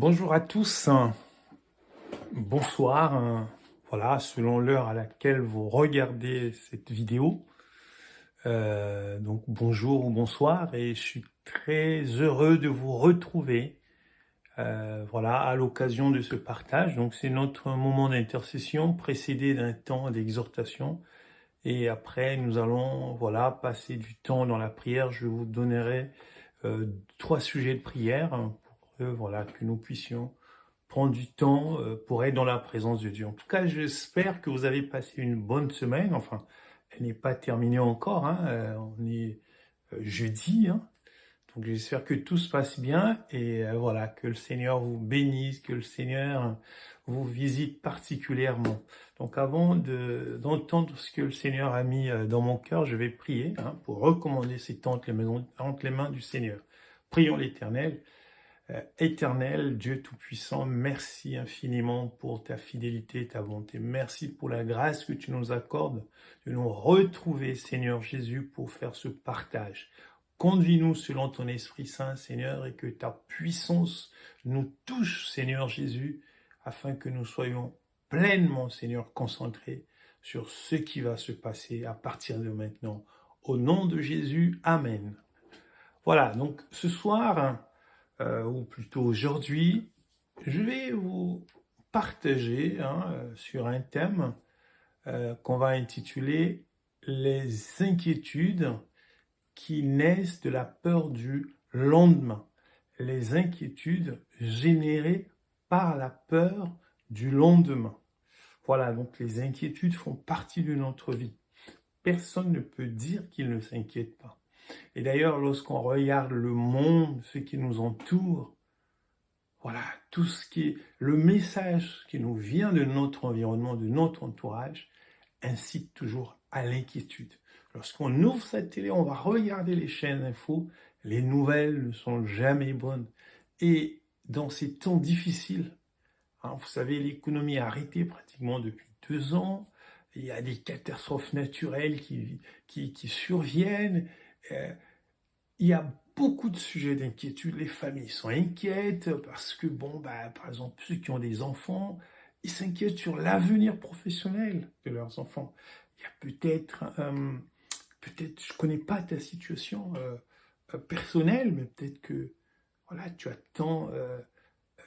Bonjour à tous, bonsoir, voilà, selon l'heure à laquelle vous regardez cette vidéo. Donc bonjour ou bonsoir, et je suis très heureux de vous retrouver, voilà, à l'occasion de ce partage. Donc c'est notre moment d'intercession précédé d'un temps d'exhortation, et après nous allons, voilà, passer du temps dans la prière. Je vous donnerai 3 sujets de prière, pour que, voilà, que nous puissions prendre du temps pour être dans la présence de Dieu. En tout cas, j'espère que vous avez passé une bonne semaine. Enfin, elle n'est pas terminée encore, hein. On est jeudi, hein. Donc j'espère que tout se passe bien et voilà, que le Seigneur vous bénisse, que le Seigneur vous visite particulièrement. Donc avant d'entendre ce que le Seigneur a mis dans mon cœur, je vais prier, hein, pour recommander ces temps entre les mains du Seigneur. Prions l'Éternel. Éternel, Dieu Tout-Puissant, merci infiniment pour ta fidélité et ta bonté. Merci pour la grâce que tu nous accordes de nous retrouver, Seigneur Jésus, pour faire ce partage. Conduis-nous selon ton Esprit Saint, Seigneur, et que ta puissance nous touche, Seigneur Jésus, afin que nous soyons pleinement, Seigneur, concentrés sur ce qui va se passer à partir de maintenant. Au nom de Jésus, Amen. Voilà, donc ce soir, ou plutôt aujourd'hui, je vais vous partager, sur un thème qu'on va intituler « Les inquiétudes qui naissent de la peur du lendemain ». Les inquiétudes générées par la peur du lendemain. Voilà, donc les inquiétudes font partie de notre vie. Personne ne peut dire qu'il ne s'inquiète pas. Et d'ailleurs, lorsqu'on regarde le monde, ce qui nous entoure, voilà, tout ce qui est le message qui nous vient de notre environnement, de notre entourage, incite toujours à l'inquiétude. Lorsqu'on ouvre sa télé, on va regarder les chaînes d'infos, les nouvelles ne sont jamais bonnes. Et dans ces temps difficiles, vous savez, l'économie a arrêté pratiquement depuis 2 ans, il y a des catastrophes naturelles qui surviennent. Il y a beaucoup de sujets d'inquiétude. Les familles sont inquiètes parce que, par exemple, ceux qui ont des enfants, ils s'inquiètent sur l'avenir professionnel de leurs enfants. Il y a peut-être, je connais pas ta situation personnelle, mais peut-être que, voilà, tu attends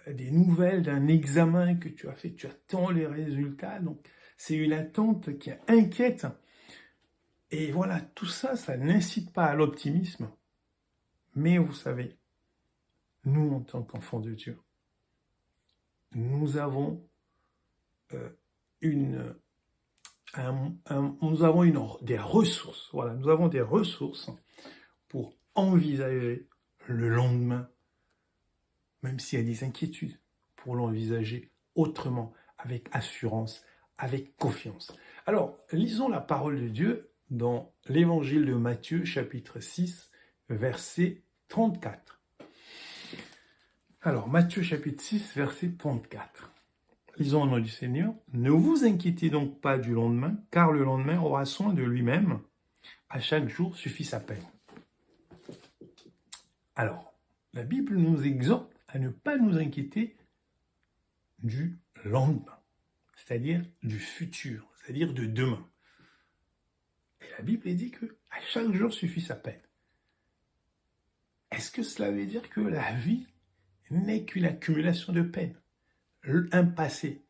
des nouvelles d'un examen que tu as fait, tu attends les résultats. Donc, c'est une attente qui inquiète. Et voilà, tout ça, ça n'incite pas à l'optimisme. Mais vous savez, nous, en tant qu'enfants de Dieu, nous avons des ressources. Voilà, nous avons des ressources pour envisager le lendemain, même s'il y a des inquiétudes, pour l'envisager autrement, avec assurance, avec confiance. Alors, lisons la parole de Dieu dans l'évangile de Matthieu, chapitre 6, verset 34. Alors, Matthieu chapitre 6, verset 34. Lisons au nom du Seigneur. « Ne vous inquiétez donc pas du lendemain, car le lendemain aura soin de lui-même. À chaque jour suffit sa peine. » Alors, la Bible nous exhorte à ne pas nous inquiéter du lendemain, c'est-à-dire du futur, c'est-à-dire de demain. Et la Bible dit que à chaque jour suffit sa peine. Est-ce que cela veut dire que la vie n'est qu'une accumulation de peines? Un passé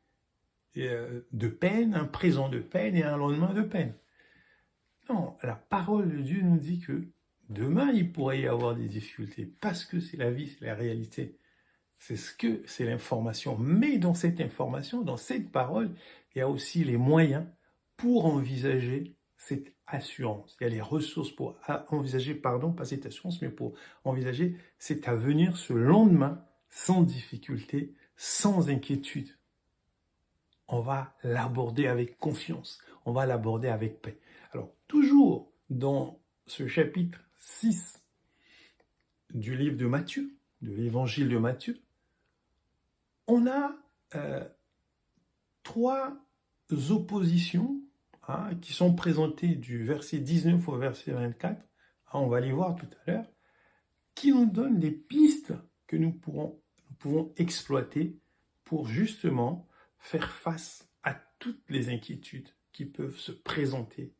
de peine, un présent de peine et un lendemain de peine. Non, la parole de Dieu nous dit que demain, il pourrait y avoir des difficultés parce que c'est la vie, c'est la réalité. C'est l'information. Mais dans cette information, dans cette parole, il y a aussi les moyens pour envisager cette assurance. Il y a les ressources pour envisager, pas cette assurance, mais pour envisager cet avenir, ce lendemain, sans difficulté, sans inquiétude. On va l'aborder avec confiance, on va l'aborder avec paix. Alors, toujours dans ce chapitre 6 du livre de Matthieu, de l'évangile de Matthieu, on a 3 oppositions qui sont présentées du verset 19 au verset 24, on va les voir tout à l'heure, qui nous donnent des pistes que nous pouvons exploiter pour justement faire face à toutes les inquiétudes qui peuvent se présenter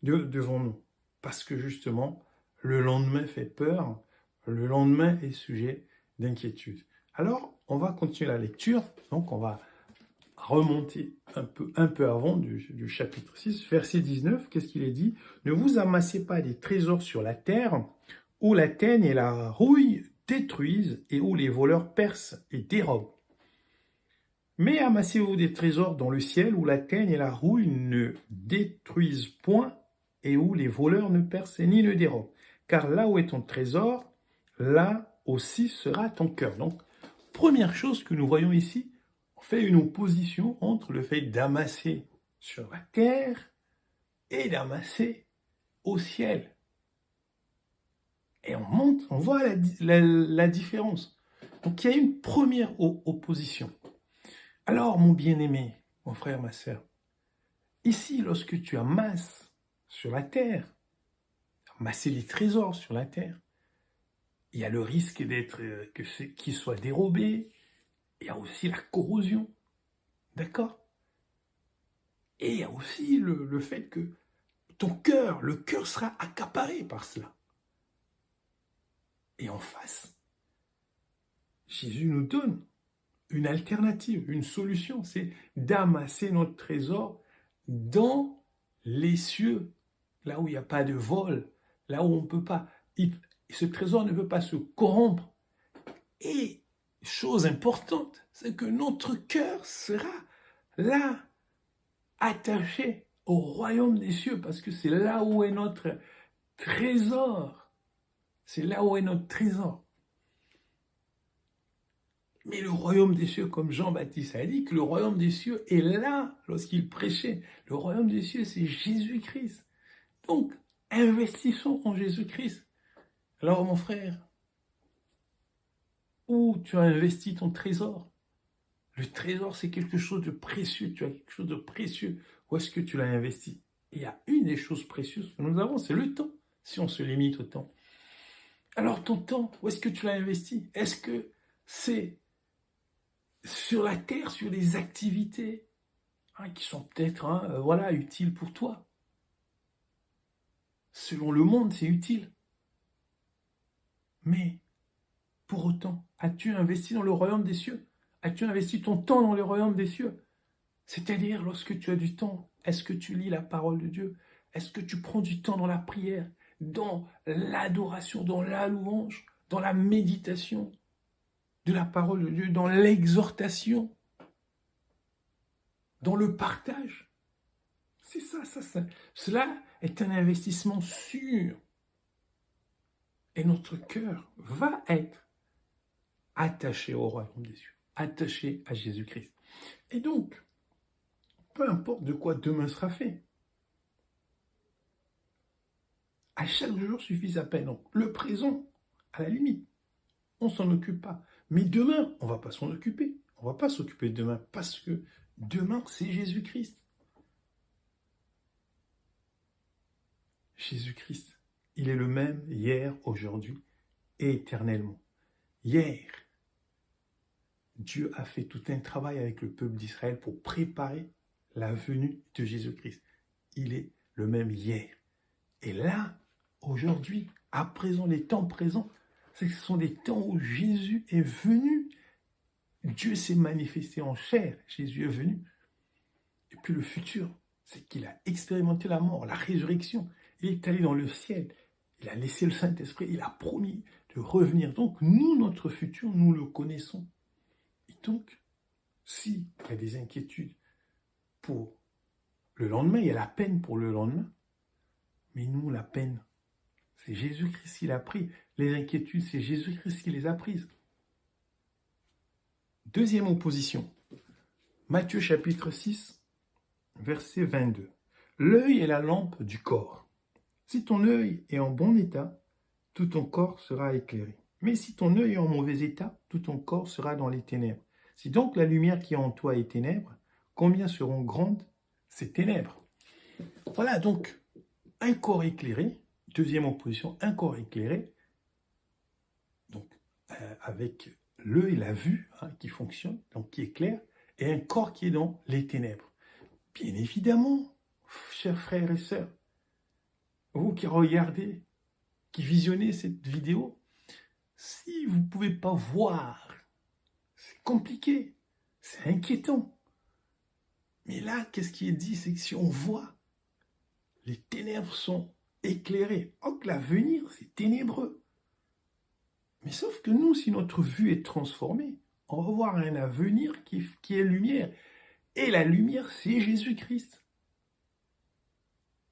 devant nous. Parce que justement, le lendemain fait peur, le lendemain est sujet d'inquiétude. Alors, on va continuer la lecture, donc on va remonter un peu avant du chapitre 6, verset 19, qu'est-ce qu'il est dit? Ne vous amassez pas des trésors sur la terre, où la teigne et la rouille détruisent et où les voleurs percent et dérobent. Mais amassez-vous des trésors dans le ciel, où la teigne et la rouille ne détruisent point et où les voleurs ne percent ni ne dérobent. Car là où est ton trésor, là aussi sera ton cœur. Donc, première chose que nous voyons ici, on fait une opposition entre le fait d'amasser sur la terre et d'amasser au ciel. Et on voit la différence. Donc il y a une première opposition. Alors mon bien-aimé, mon frère, ma sœur, ici lorsque tu amasses sur la terre, amasser les trésors sur la terre, il y a le risque qu'ils soient dérobés. Il y a aussi la corrosion, d'accord? Et il y a aussi le fait que le cœur sera accaparé par cela. Et en face, Jésus nous donne une alternative, une solution, c'est d'amasser notre trésor dans les cieux, là où il n'y a pas de vol, là où on ne peut pas, ce trésor ne peut pas se corrompre. Et chose importante, c'est que notre cœur sera là, attaché au royaume des cieux, parce que c'est là où est notre trésor. C'est là où est notre trésor. Mais le royaume des cieux, comme Jean-Baptiste a dit, que le royaume des cieux est là lorsqu'il prêchait. Le royaume des cieux, c'est Jésus-Christ. Donc, investissons en Jésus-Christ. Alors, mon frère, où tu as investi ton trésor? Le trésor, c'est quelque chose de précieux. Tu as quelque chose de précieux. Où est-ce que tu l'as investi? Et il y a une des choses précieuses que nous avons, c'est le temps, si on se limite au temps. Alors, ton temps, où est-ce que tu l'as investi? Est-ce que c'est sur la terre, sur des activités qui sont peut-être utiles pour toi? Selon le monde, c'est utile. Mais, pour autant, as-tu investi dans le royaume des cieux? As-tu investi ton temps dans le royaume des cieux? C'est-à-dire, lorsque tu as du temps, est-ce que tu lis la parole de Dieu? Est-ce que tu prends du temps dans la prière, dans l'adoration, dans la louange, dans la méditation de la parole de Dieu, dans l'exhortation, dans le partage? C'est ça. Cela est un investissement sûr. Et notre cœur va être attaché au royaume des cieux, attaché à Jésus-Christ. Et donc, peu importe de quoi demain sera fait, à chaque jour suffit sa peine. Donc, le présent, à la limite, on ne s'en occupe pas. Mais demain, on ne va pas s'en occuper. On ne va pas s'occuper de demain parce que demain, c'est Jésus-Christ. Jésus-Christ, il est le même hier, aujourd'hui et éternellement. Hier, Dieu a fait tout un travail avec le peuple d'Israël pour préparer la venue de Jésus-Christ. Il est le même hier. Et là, aujourd'hui, à présent, les temps présents, ce sont des temps où Jésus est venu. Dieu s'est manifesté en chair. Jésus est venu. Et puis le futur, c'est qu'il a expérimenté la mort, la résurrection. Il est allé dans le ciel. Il a laissé le Saint-Esprit. Il a promis de revenir. Donc, nous, notre futur, nous le connaissons. Et donc, s'il y a des inquiétudes pour le lendemain, il y a la peine pour le lendemain. Mais nous, la peine, c'est Jésus-Christ qui l'a pris. Les inquiétudes, c'est Jésus-Christ qui les a prises. Deuxième opposition. Matthieu chapitre 6, verset 22. L'œil est la lampe du corps. Si ton œil est en bon état, tout ton corps sera éclairé. Mais si ton œil est en mauvais état, tout ton corps sera dans les ténèbres. Si donc la lumière qui est en toi est ténèbres, combien seront grandes ces ténèbres? Voilà, donc, un corps éclairé, deuxième opposition, un corps éclairé, donc avec l'œil, la vue qui fonctionne, donc qui est clair, et un corps qui est dans les ténèbres. Bien évidemment, chers frères et sœurs, vous qui regardez, qui visionnez cette vidéo, si vous ne pouvez pas voir, c'est compliqué, c'est inquiétant. Mais là, qu'est-ce qui est dit? C'est que si on voit, les ténèbres sont éclairées. Or que l'avenir, c'est ténébreux. Mais sauf que nous, si notre vue est transformée, on va voir un avenir qui est lumière. Et la lumière, c'est Jésus-Christ.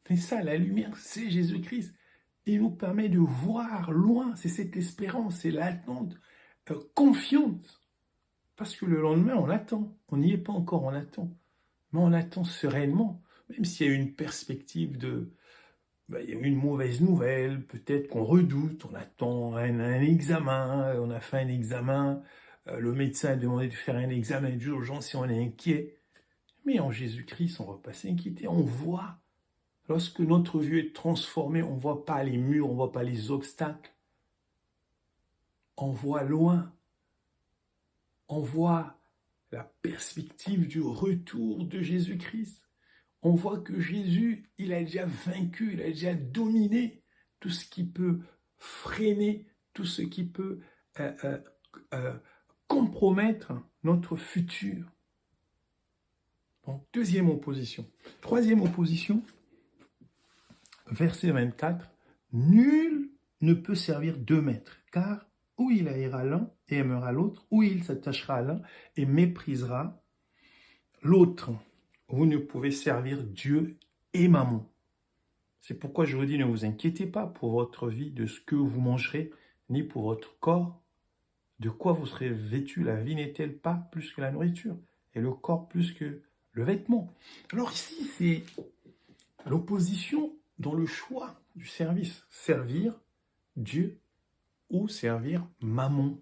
C'est ça, la lumière, c'est Jésus-Christ. Il nous permet de voir loin. C'est cette espérance, c'est l'attente confiante. Parce que le lendemain, on attend. On n'y est pas encore, on attend. Mais on attend sereinement. Même s'il y a une perspective il y a une mauvaise nouvelle, peut-être qu'on redoute, on attend un examen, on a fait un examen, le médecin a demandé de faire un examen d'urgence si on est inquiet. Mais en Jésus-Christ, on ne va pas s'inquiéter, on voit. Lorsque notre vue est transformée, on ne voit pas les murs, on ne voit pas les obstacles. On voit loin. On voit la perspective du retour de Jésus-Christ. On voit que Jésus, il a déjà vaincu, il a déjà dominé tout ce qui peut freiner, tout ce qui peut compromettre notre futur. Donc, deuxième opposition. Troisième opposition, verset 24. Nul ne peut servir deux maîtres, car ou il haïra l'un et aimera l'autre, ou il s'attachera à l'un et méprisera l'autre. Vous ne pouvez servir Dieu et Mammon. C'est pourquoi je vous dis, ne vous inquiétez pas pour votre vie de ce que vous mangerez, ni pour votre corps. De quoi vous serez vêtu? La vie n'est-elle pas plus que la nourriture, et le corps plus que le vêtement? Alors ici, c'est l'opposition dans le choix du service. Servir Dieu ou servir Mammon.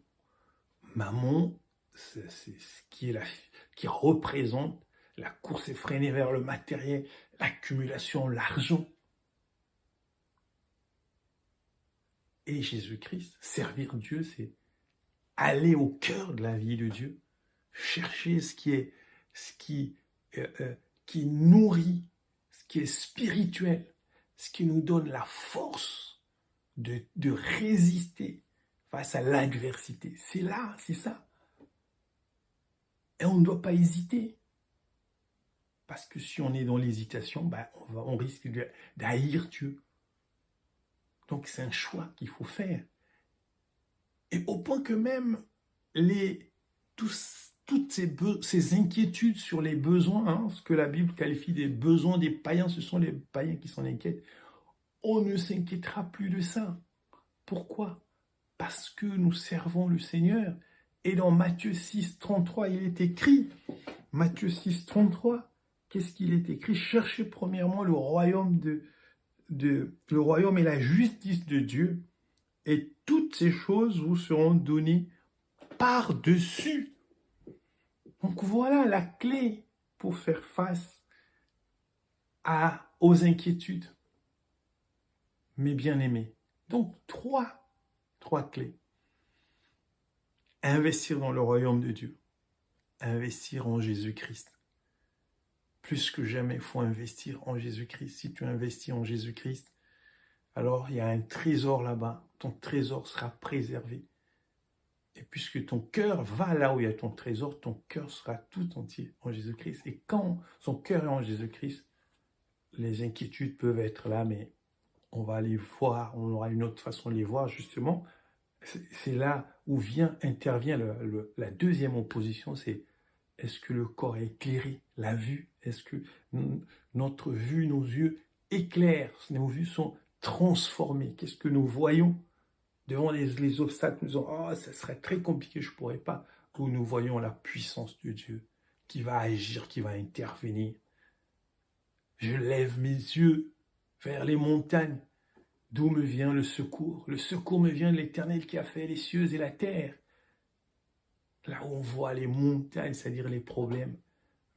Mammon, c'est ce qui représente la course effrénée vers le matériel, l'accumulation, l'argent. Et Jésus-Christ, servir Dieu, c'est aller au cœur de la vie de Dieu, chercher ce qui nourrit, ce qui est spirituel, ce qui nous donne la force de résister face à l'adversité. C'est là, c'est ça. Et on ne doit pas hésiter. Parce que si on est dans l'hésitation, on risque d'haïr Dieu. Donc c'est un choix qu'il faut faire. Et au point que même toutes ces inquiétudes sur les besoins, ce que la Bible qualifie des besoins des païens, ce sont les païens qui s'en inquiètent, on ne s'inquiétera plus de ça. Pourquoi? Parce que nous servons le Seigneur. Et dans Matthieu 6, 33, il est écrit, Matthieu 6, 33, qu'est-ce qu'il est écrit? Cherchez premièrement le royaume le royaume et la justice de Dieu, et toutes ces choses vous seront données par-dessus. Donc voilà la clé pour faire face aux inquiétudes. Mes bien-aimés. Donc trois clés. Investir dans le royaume de Dieu. Investir en Jésus-Christ. Plus que jamais, il faut investir en Jésus-Christ. Si tu investis en Jésus-Christ, alors il y a un trésor là-bas. Ton trésor sera préservé. Et puisque ton cœur va là où il y a ton trésor, ton cœur sera tout entier en Jésus-Christ. Et quand son cœur est en Jésus-Christ, les inquiétudes peuvent être là, mais on va les voir, on aura une autre façon de les voir justement. C'est là où intervient la deuxième opposition, c'est est-ce que le corps est éclairé, la vue? Est-ce que notre vue, nos yeux éclairent? Nos vues sont transformées. Qu'est-ce que nous voyons devant les obstacles? Nous disons, oh, ça serait très compliqué, je ne pourrais pas. Où nous voyons la puissance de Dieu qui va agir, qui va intervenir. Je lève mes yeux vers les montagnes. D'où me vient le secours? Le secours me vient de l'Éternel qui a fait les cieux et la terre. Là où on voit les montagnes, c'est-à-dire les problèmes,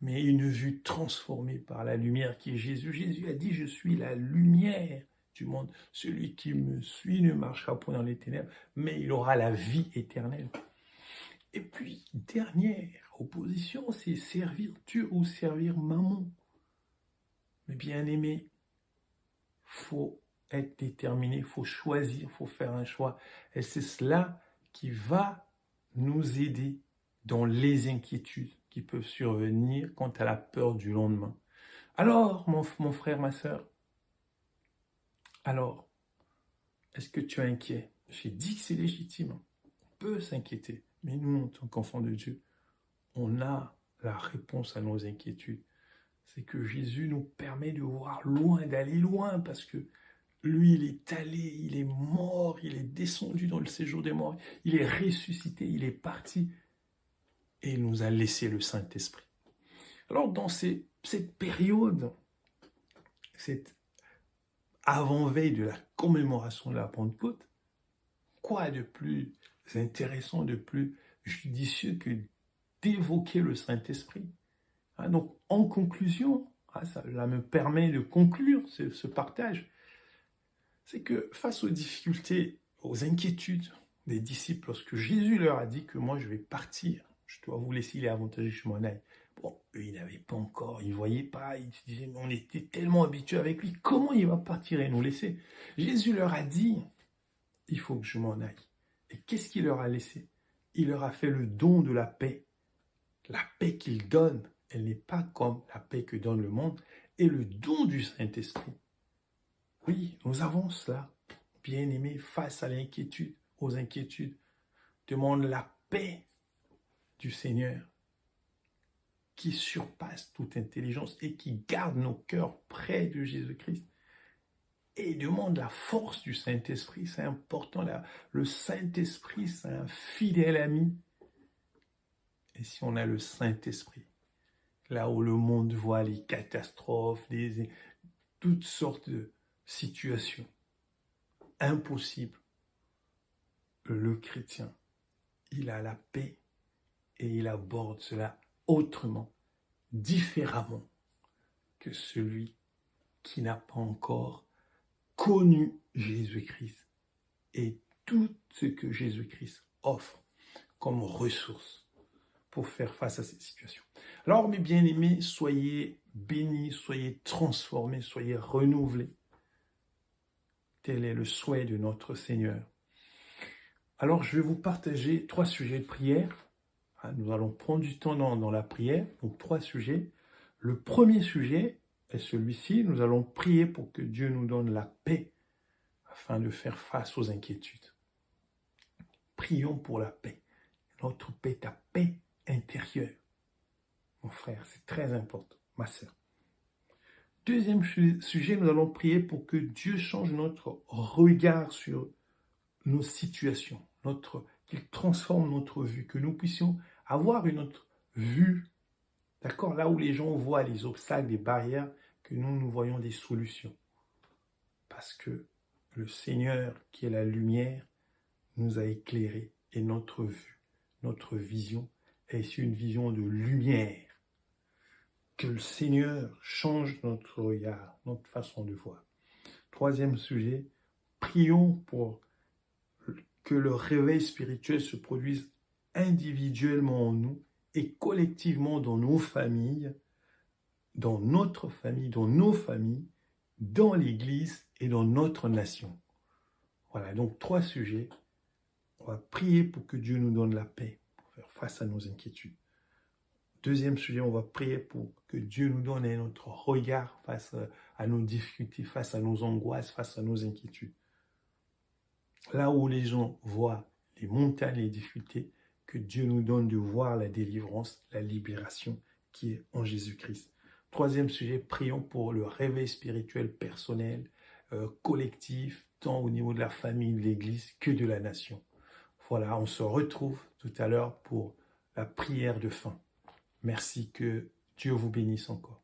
mais une vue transformée par la lumière qui est Jésus. Jésus a dit, je suis la lumière du monde. Celui qui me suit ne marchera point dans les ténèbres, mais il aura la vie éternelle. Et puis, dernière opposition, c'est servir Dieu ou servir maman. Mais bien aimé, faut être déterminé, faut choisir, faut faire un choix. Et c'est cela qui va nous aider dans les inquiétudes qui peuvent survenir quant à la peur du lendemain. Alors, mon frère, ma soeur, alors, est-ce que tu es inquiet? J'ai dit que c'est légitime. On peut s'inquiéter. Mais nous, en tant qu'enfants de Dieu, on a la réponse à nos inquiétudes. C'est que Jésus nous permet de voir loin, d'aller loin, parce que lui, il est allé, il est mort, il est descendu dans le séjour des morts, il est ressuscité, il est parti, et il nous a laissé le Saint-Esprit. Alors, dans cette période, cette avant-veille de la commémoration de la Pentecôte, quoi de plus intéressant, de plus judicieux que d'évoquer le Saint-Esprit? Donc, en conclusion, cela me permet de conclure ce partage, c'est que face aux difficultés, aux inquiétudes des disciples, lorsque Jésus leur a dit que moi je vais partir, je dois vous laisser, il est avantageux que je m'en aille. Bon, eux, ils n'avaient pas encore, ils ne voyaient pas, ils se disaient, mais on était tellement habitués avec lui, comment il va partir et nous laisser? Jésus leur a dit, il faut que je m'en aille. Et qu'est-ce qu'il leur a laissé? Il leur a fait le don de la paix. La paix qu'il donne, elle n'est pas comme la paix que donne le monde, et le don du Saint-Esprit. Oui, nous avons cela, bien aimé, face à l'inquiétude, aux inquiétudes. Demande la paix du Seigneur qui surpasse toute intelligence et qui garde nos cœurs près de Jésus-Christ. Et demande la force du Saint-Esprit, c'est important. Le Saint-Esprit, c'est un fidèle ami. Et si on a le Saint-Esprit, là où le monde voit les catastrophes, toutes sortes de situations impossibles, le chrétien, il a la paix et il aborde cela autrement, différemment que celui qui n'a pas encore connu Jésus-Christ et tout ce que Jésus-Christ offre comme ressource pour faire face à cette situation. Alors, mes bien-aimés, soyez bénis, soyez transformés, soyez renouvelés. Tel est le souhait de notre Seigneur. Alors, je vais vous partager 3 sujets de prière. Nous allons prendre du temps dans la prière, donc 3 sujets. Le premier sujet est celui-ci. Nous allons prier pour que Dieu nous donne la paix afin de faire face aux inquiétudes. Prions pour la paix. Notre paix, ta paix intérieure. Mon frère, c'est très important, ma sœur. Deuxième sujet, nous allons prier pour que Dieu change notre regard sur nos situations, qu'il transforme notre vue, que nous puissions avoir une autre vue, d'accord? Là où les gens voient les obstacles, les barrières, que nous voyons des solutions. Parce que le Seigneur, qui est la lumière, nous a éclairés et notre vue, notre vision est une vision de lumière. Que le Seigneur change notre regard, notre façon de voir. Troisième sujet, prions pour que le réveil spirituel se produise individuellement en nous et collectivement dans nos familles, dans notre famille, dans nos familles, dans l'Église et dans notre nation. Voilà, donc 3 sujets. On va prier pour que Dieu nous donne la paix pour faire face à nos inquiétudes. Deuxième sujet, on va prier pour que Dieu nous donne notre regard face à nos difficultés, face à nos angoisses, face à nos inquiétudes. Là où les gens voient les montagnes, les difficultés, que Dieu nous donne de voir la délivrance, la libération qui est en Jésus-Christ. Troisième sujet, prions pour le réveil spirituel personnel, collectif, tant au niveau de la famille, de l'Église, que de la nation. Voilà, on se retrouve tout à l'heure pour la prière de fin. Merci, que Dieu vous bénisse encore.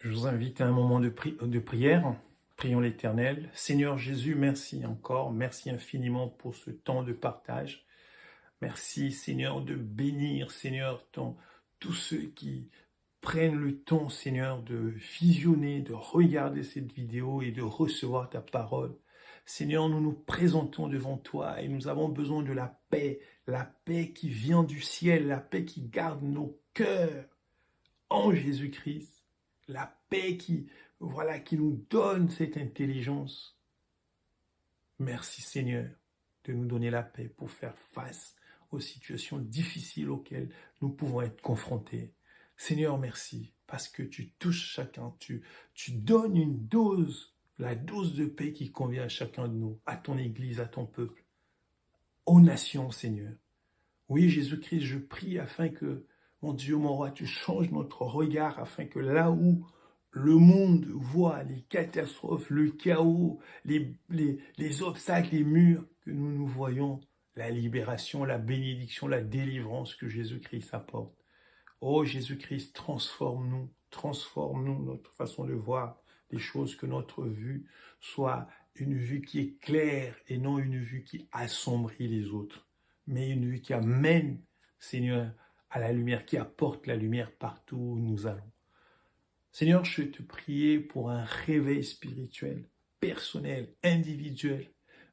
Je vous invite à un moment de prière. Prions l'Éternel. Seigneur Jésus, merci encore. Merci infiniment pour ce temps de partage. Merci, Seigneur, de bénir, Seigneur, tous ceux qui prennent le temps, Seigneur, de visionner, de regarder cette vidéo et de recevoir ta parole. Seigneur, nous nous présentons devant toi et nous avons besoin de la paix qui vient du ciel, la paix qui garde nos cœurs en Jésus-Christ. La paix qui nous donne cette intelligence. Merci Seigneur de nous donner la paix pour faire face aux situations difficiles auxquelles nous pouvons être confrontés. Seigneur, merci parce que tu touches chacun, tu donnes une dose, la dose de paix qui convient à chacun de nous, à ton Église, à ton peuple, aux nations, Seigneur. Oui, Jésus-Christ, je prie afin que, mon Dieu, mon roi, tu changes notre regard afin que là où le monde voit les catastrophes, le chaos, les obstacles, les murs, que nous voyons la libération, la bénédiction, la délivrance que Jésus-Christ apporte. Oh Jésus-Christ, transforme-nous, notre façon de voir les choses, que notre vue soit une vue qui est claire et non une vue qui assombrit les autres, mais une vue qui amène, Seigneur, à la lumière, qui apporte la lumière partout où nous allons. Seigneur, je te prie pour un réveil spirituel, personnel, individuel,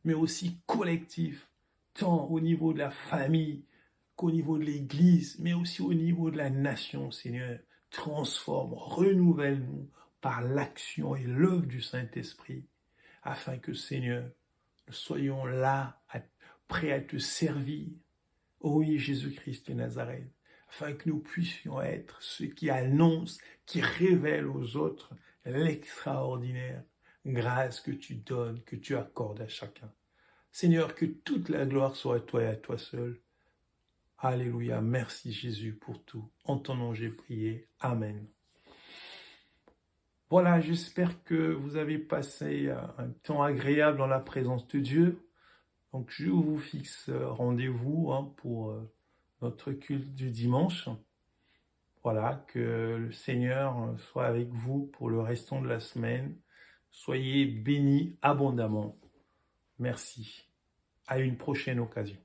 mais aussi collectif, tant au niveau de la famille qu'au niveau de l'Église, mais aussi au niveau de la nation, Seigneur. Transforme, renouvelle-nous par l'action et l'œuvre du Saint-Esprit, afin que, Seigneur, nous soyons là, prêts à te servir. Oh oui, Jésus-Christ de Nazareth, afin que nous puissions être ceux qui annoncent, qui révèlent aux autres l'extraordinaire grâce que tu donnes, que tu accordes à chacun. Seigneur, que toute la gloire soit à toi et à toi seul. Alléluia, merci Jésus pour tout. En ton nom j'ai prié. Amen. Voilà, j'espère que vous avez passé un temps agréable dans la présence de Dieu. Donc je vous fixe rendez-vous pour notre culte du dimanche. Voilà, que le Seigneur soit avec vous pour le restant de la semaine. Soyez bénis abondamment. Merci. À une prochaine occasion.